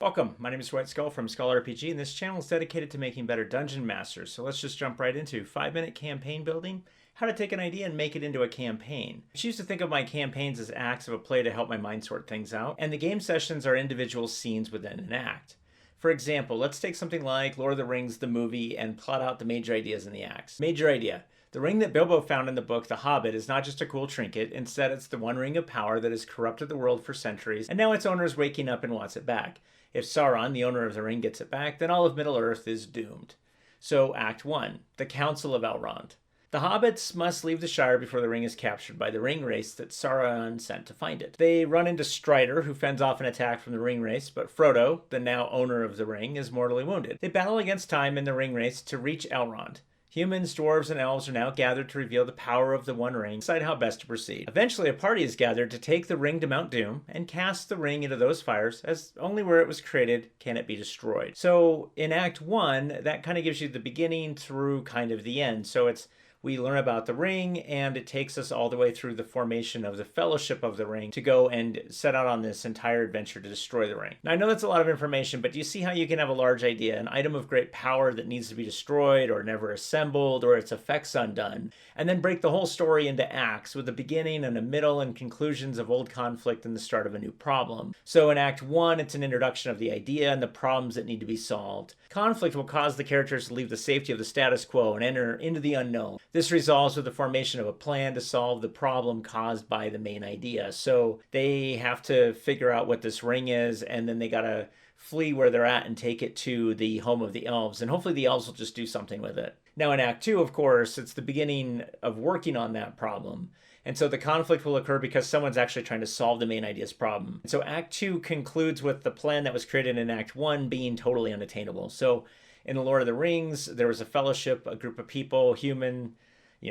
Welcome, my name is White Skull from Skull RPG, and this channel is dedicated to making better dungeon masters. So let's just jump right into 5-minute campaign building, how to take an idea and make it into a campaign. I choose to think of my campaigns as acts of a play to help my mind sort things out, and the game sessions are individual scenes within an act. For example, let's take something like Lord of the Rings, the movie, and plot out the major ideas in the acts. Major idea. The ring that Bilbo found in the book The Hobbit is not just a cool trinket, instead it's the one ring of power that has corrupted the world for centuries, and now its owner is waking up and wants it back. If Sauron, the owner of the ring, gets it back, then all of Middle-earth is doomed. So, Act 1. The Council of Elrond. The hobbits must leave the Shire before the ring is captured by the Ringwraiths that Sauron sent to find it. They run into Strider, who fends off an attack from the Ringwraiths, but Frodo, the now owner of the ring, is mortally wounded. They battle against time and the Ringwraiths to reach Elrond. Humans, dwarves, and elves are now gathered to reveal the power of the One Ring and decide how best to proceed. Eventually, a party is gathered to take the ring to Mount Doom and cast the ring into those fires, as only where it was created can it be destroyed. So in Act 1, that kind of gives you the beginning through kind of the end. So we learn about the ring, and it takes us all the way through the formation of the Fellowship of the Ring to go and set out on this entire adventure to destroy the ring. Now, I know that's a lot of information, but do you see how you can have a large idea, an item of great power that needs to be destroyed or never assembled or its effects undone, and then break the whole story into acts with a beginning and a middle and conclusions of old conflict and the start of a new problem. So in Act 1, it's an introduction of the idea and the problems that need to be solved. Conflict will cause the characters to leave the safety of the status quo and enter into the unknown. This resolves with the formation of a plan to solve the problem caused by the main idea. So they have to figure out what this ring is, and then they gotta flee where they're at and take it to the home of the elves, and hopefully the elves will just do something with it. Now in Act 2, of course, it's the beginning of working on that problem. And so the conflict will occur because someone's actually trying to solve the main idea's problem. And so Act 2 concludes with the plan that was created in Act 1 being totally unattainable. So in The Lord of the Rings, there was a fellowship, a group of people,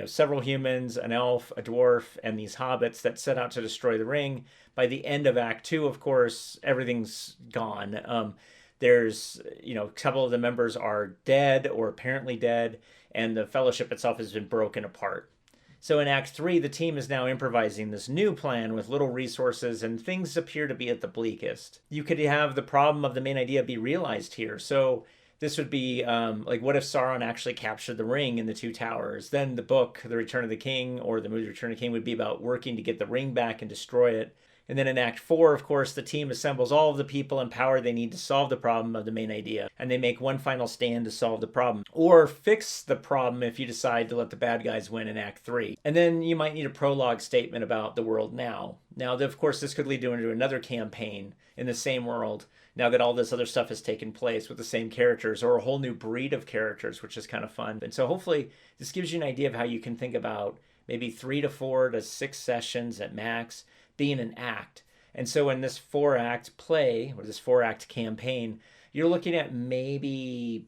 several humans, an elf, a dwarf, and these hobbits that set out to destroy the ring. By the end of Act 2, of course, everything's gone. There's, a couple of the members are dead or apparently dead, and the fellowship itself has been broken apart. So in Act 3, the team is now improvising this new plan with little resources, and things appear to be at the bleakest. You could have the problem of the main idea be realized here. So this would be what if Sauron actually captured the ring in the Two Towers? Then the book, The Return of the King, or the movie Return of the King, would be about working to get the ring back and destroy it. And then in Act 4, of course, the team assembles all of the people and power they need to solve the problem of the main idea. And they make one final stand to solve the problem. Or fix the problem if you decide to let the bad guys win in Act 3. And then you might need a prologue statement about the world now. Now, of course, this could lead into another campaign in the same world, now that all this other stuff has taken place with the same characters, or a whole new breed of characters, which is kind of fun. And so hopefully this gives you an idea of how you can think about maybe 3 to 4 to 6 sessions at max being an act. And so in this 4-act play, or this 4-act campaign, you're looking at maybe,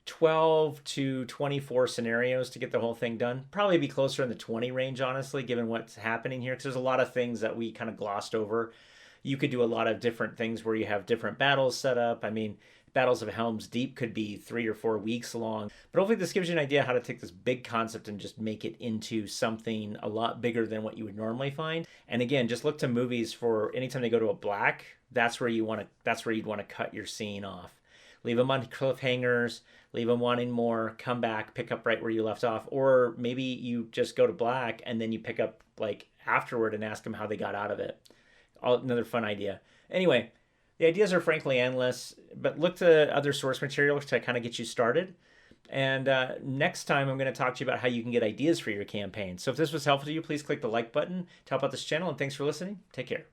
12 to 24 scenarios to get the whole thing done. Probably be closer in the 20 range, honestly, given what's happening here, because there's a lot of things that we kind of glossed over. You could do a lot of different things where you have different battles set up. Battles of Helm's Deep could be 3 or 4 weeks long. But hopefully this gives you an idea how to take this big concept and just make it into something a lot bigger than what you would normally find. And again, just look to movies for anytime they go to a black, that's where you'd want to cut your scene off. Leave them on cliffhangers, leave them wanting more, come back, pick up right where you left off. Or maybe you just go to black and then you pick up afterward and ask them how they got out of it. Another fun idea. Anyway, the ideas are frankly endless, but look to other source material to kind of get you started. And next time I'm going to talk to you about how you can get ideas for your campaign. So if this was helpful to you, please click the like button to help out this channel, and thanks for listening. Take care.